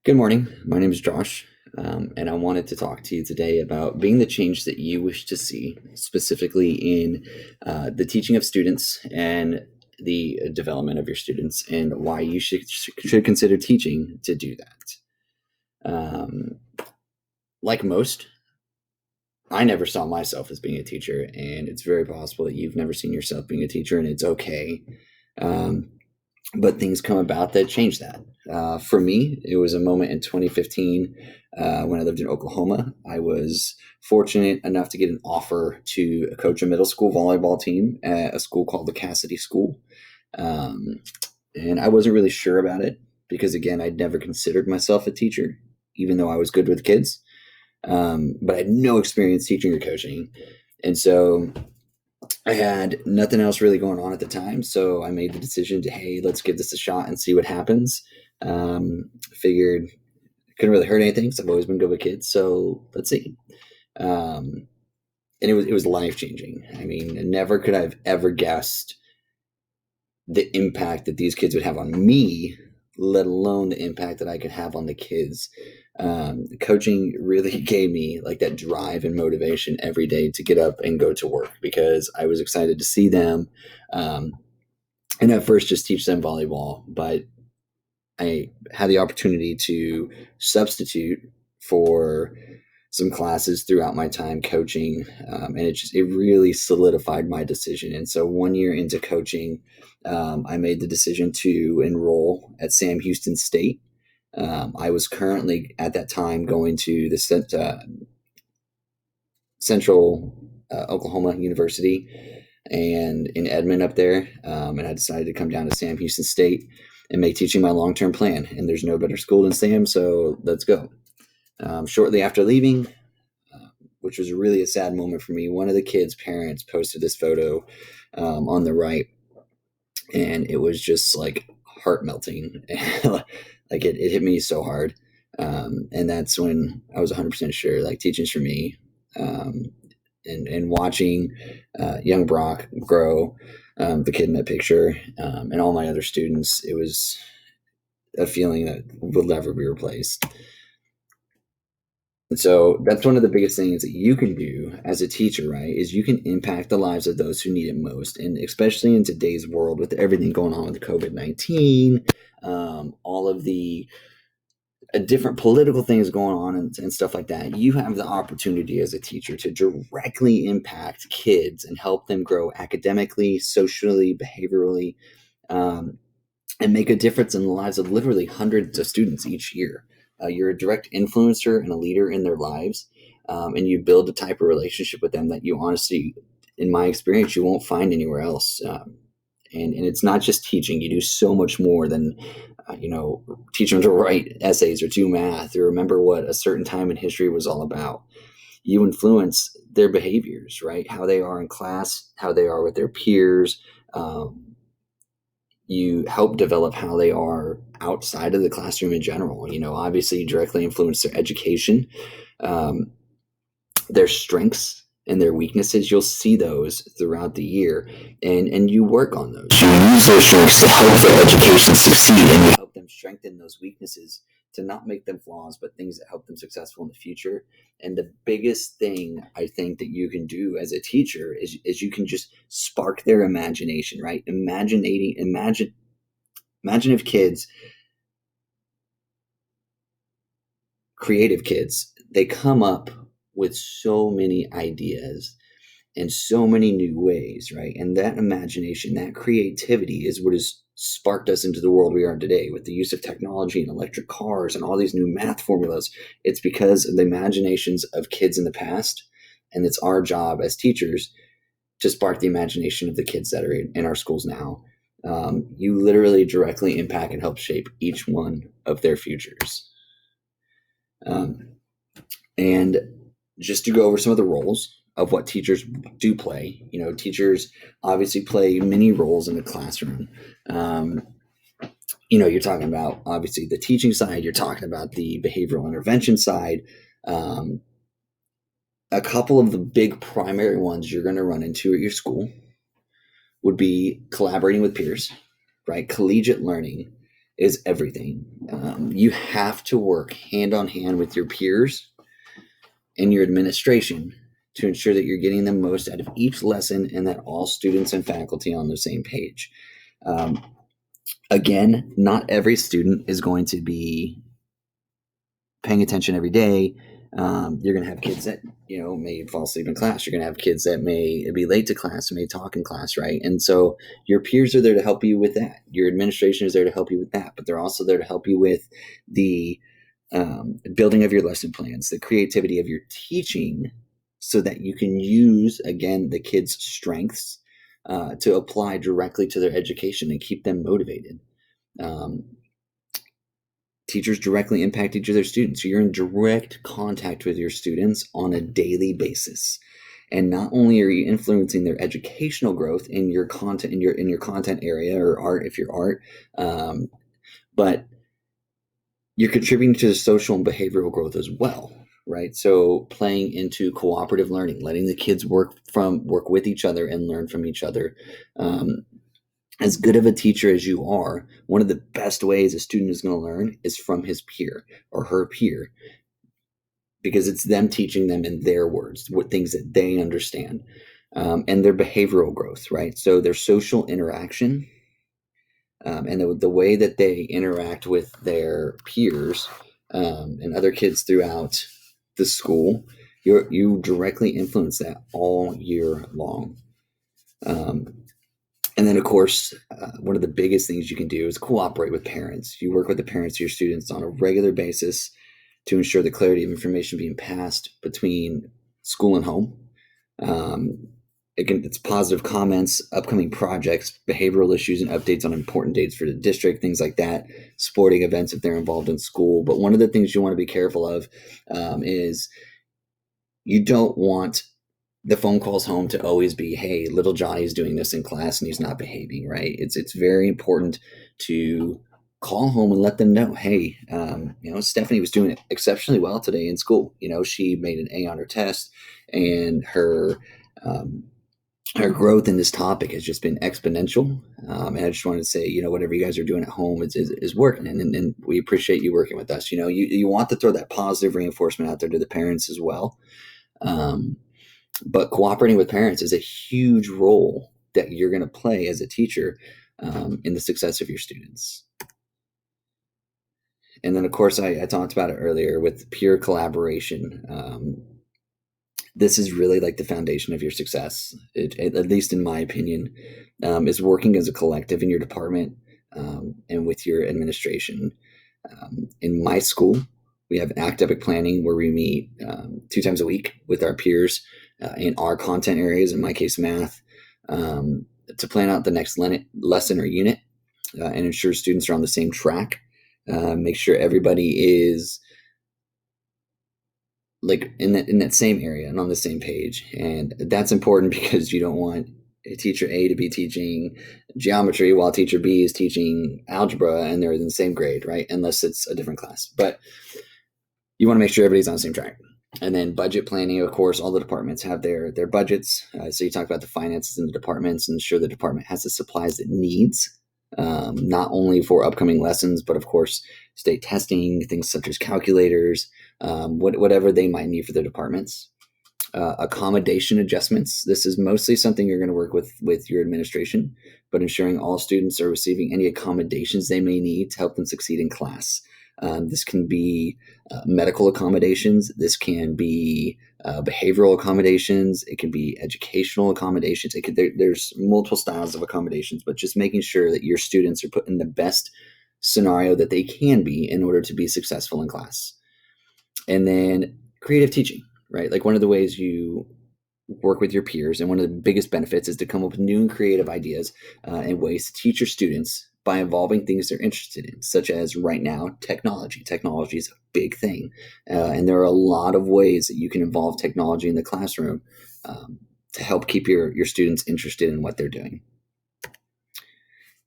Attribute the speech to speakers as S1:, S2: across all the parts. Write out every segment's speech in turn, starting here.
S1: Good morning. My name is Josh, and I wanted to talk to you today about being the change that you wish to see, specifically in the teaching of students and the development of your students, and why you should consider teaching to do that. Like most, I never saw myself as being a teacher, and it's very possible that you've never seen yourself being a teacher, and it's okay. Um, but things come about that change that. For me, it was a moment in 2015 when I lived in Oklahoma. I was fortunate enough to get an offer to coach a middle school volleyball team at a school called the Cassidy School. Um, and I wasn't really sure about it because, again, I'd never considered myself a teacher, even though I was good with kids. But I had no experience teaching or coaching. And so I had nothing else really going on at the time, so I made the decision to, hey, let's give this a shot and see what happens. Figured couldn't really hurt anything because I've always been good with kids, so let's see. Um, and it was life changing. I mean, never could I've ever guessed the impact that these kids would have on me, let alone the impact that I could have on the kids. Coaching really gave me like that drive and motivation every day to get up and go to work because I was excited to see them. Um, and at first, just teach them volleyball, but I had the opportunity to substitute for some classes throughout my time coaching, and it really solidified my decision. And so 1 year into coaching, I made the decision to enroll at Sam Houston State. I was currently at that time going to the Central Oklahoma University and in Edmond up there, and I decided to come down to Sam Houston State and make teaching my long-term plan. And there's no better school than Sam, so let's go. Shortly after leaving, which was really a sad moment for me, one of the kids' parents posted this photo on the right, and it was just like heart melting. Like it hit me so hard. And that's when I was 100% sure, like teaching's for me. Um, and watching young Brock grow, the kid in that picture, and all my other students, it was a feeling that will never be replaced. And so that's one of the biggest things that you can do as a teacher, right? Is you can impact the lives of those who need it most. And especially in today's world with everything going on with COVID-19, all of the different political things going on and stuff like that, you have the opportunity as a teacher to directly impact kids and help them grow academically, socially, behaviorally, um, and make a difference in the lives of literally hundreds of students each year. You're a direct influencer and a leader in their lives, and you build a type of relationship with them that you honestly, in my experience, you won't find anywhere else. And it's not just teaching; you do so much more than teach them to write essays or do math or remember what a certain time in history was all about. You influence their behaviors, right? How they are in class, how they are with their peers. You help develop how they are outside of the classroom in general. Obviously, you directly influence their education, um, their strengths and their weaknesses. You'll see those throughout the year, and you work on those. You use those strengths to help their education succeed, and you help them strengthen those weaknesses to not make them flaws, but things that help them successful in the future. And the biggest thing I think that you can do as a teacher is you can just spark their imagination, right? Imagine if kids, creative kids, they come up with so many ideas in so many new ways, right? And that imagination, that creativity is what has sparked us into the world we are today with the use of technology and electric cars and all these new math formulas. It's because of the imaginations of kids in the past. And it's our job as teachers to spark the imagination of the kids that are in our schools now. You literally directly impact and help shape each one of their futures. Um, and just to go over some of the roles of what teachers do play, teachers obviously play many roles in the classroom. You're talking about obviously the teaching side, you're talking about the behavioral intervention side. Um, a couple of the big primary ones you're going to run into at your school would be collaborating with peers, right? Collegiate learning is everything. You have to work hand on hand with your peers and your administration to ensure that you're getting the most out of each lesson and that all students and faculty are on the same page. Um, Again, not every student is going to be paying attention every day. You're going to have kids that may fall asleep in class. You're going to have kids that may be late to class, may talk in class, right? And so your peers are there to help you with that. Your administration is there to help you with that, but they're also there to help you with the building of your lesson plans, the creativity of your teaching, so that you can use, again, the kids' strengths to apply directly to their education and keep them motivated. Teachers directly impact each of their students. So you're in direct contact with your students on a daily basis. And not only are you influencing their educational growth in your content, in your content area, or art if you're art, but you're contributing to the social and behavioral growth as well, right? So playing into cooperative learning, letting the kids work with each other and learn from each other. As good of a teacher as you are, one of the best ways a student is going to learn is from his peer or her peer, because it's them teaching them in their words, what things that they understand, and their behavioral growth, right? So their social interaction, and the way that they interact with their peers and other kids throughout the school, you directly influence that all year long. And then, of course, one of the biggest things you can do is cooperate with parents. You work with the parents of your students on a regular basis to ensure the clarity of information being passed between school and home. Again, it's positive comments, upcoming projects, behavioral issues, and updates on important dates for the district, things like that, sporting events if they're involved in school. But one of the things you want to be careful of is you don't want the phone calls home to always be, hey, little Johnny's doing this in class and he's not behaving, right? It's very important to call home and let them know, hey, Stephanie was doing exceptionally well today in school. She made an A on her test, and her growth in this topic has just been exponential. And I just wanted to say, whatever you guys are doing at home is working, and we appreciate you working with us. You want to throw that positive reinforcement out there to the parents as well. But cooperating with parents is a huge role that you're going to play as a teacher in the success of your students. And then, of course, I talked about it earlier with peer collaboration. This is really like the foundation of your success, at least in my opinion, is working as a collective in your department and with your administration. In my school, we have academic planning where we meet 2 times a week with our peers in our content areas, in my case, math, to plan out the next lesson or unit and ensure students are on the same track. Make sure everybody is like in that same area and on the same page. And that's important because you don't want teacher A to be teaching geometry while teacher B is teaching algebra and they're in the same grade, right? Unless it's a different class. But you want to make sure everybody's on the same track. And then budget planning, of course, all the departments have their budgets. So you talk about the finances in the departments and ensure the department has the supplies it needs, not only for upcoming lessons, but of course, state testing, things such as calculators, whatever they might need for their departments. Accommodation adjustments. This is mostly something you're going to work with your administration, but ensuring all students are receiving any accommodations they may need to help them succeed in class. This can be medical accommodations. This can be behavioral accommodations. It can be educational accommodations. There's multiple styles of accommodations, but just making sure that your students are put in the best scenario that they can be in order to be successful in class. And then creative teaching, right? Like one of the ways you work with your peers, and one of the biggest benefits is to come up with new and creative ideas and ways to teach your students by involving things they're interested in, such as right now, technology. Technology is a big thing. And there are a lot of ways that you can involve technology in the classroom to help keep your students interested in what they're doing.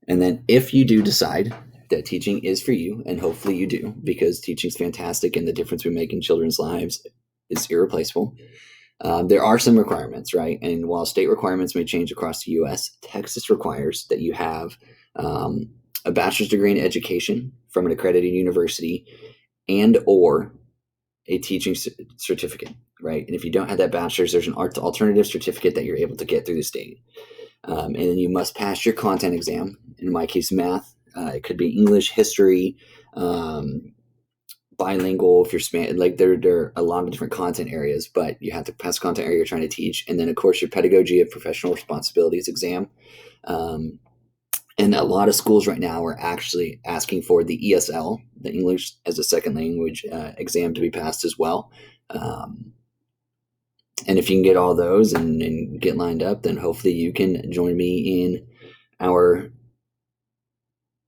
S1: And then if you do decide that teaching is for you, and hopefully you do, because teaching is fantastic and the difference we make in children's lives is irreplaceable. There are some requirements, right? And while state requirements may change across the U.S., Texas requires that you have a bachelor's degree in education from an accredited university, and or a teaching certificate, right? And if you don't have that bachelor's, there's an alternative certificate that you're able to get through the state. And then you must pass your content exam. In my case, math. It could be English, history, bilingual. If you're like there are a lot of different content areas, but you have to pass the content area you're trying to teach. And then, of course, your pedagogy of professional responsibilities exam. And a lot of schools right now are actually asking for the ESL, the English as a Second Language exam, to be passed as well. And if you can get all those and get lined up, then hopefully you can join me in our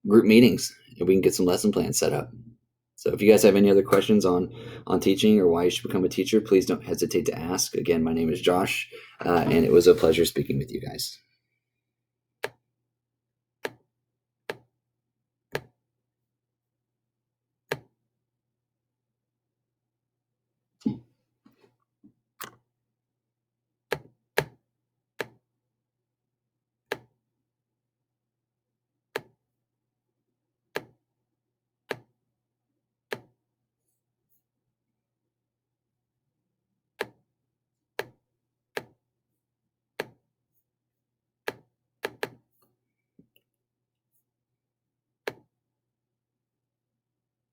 S1: group meetings and we can get some lesson plans set up. So if you guys have any other questions on teaching or why you should become a teacher, please don't hesitate to ask. Again, my name is Josh, and it was a pleasure speaking with you guys.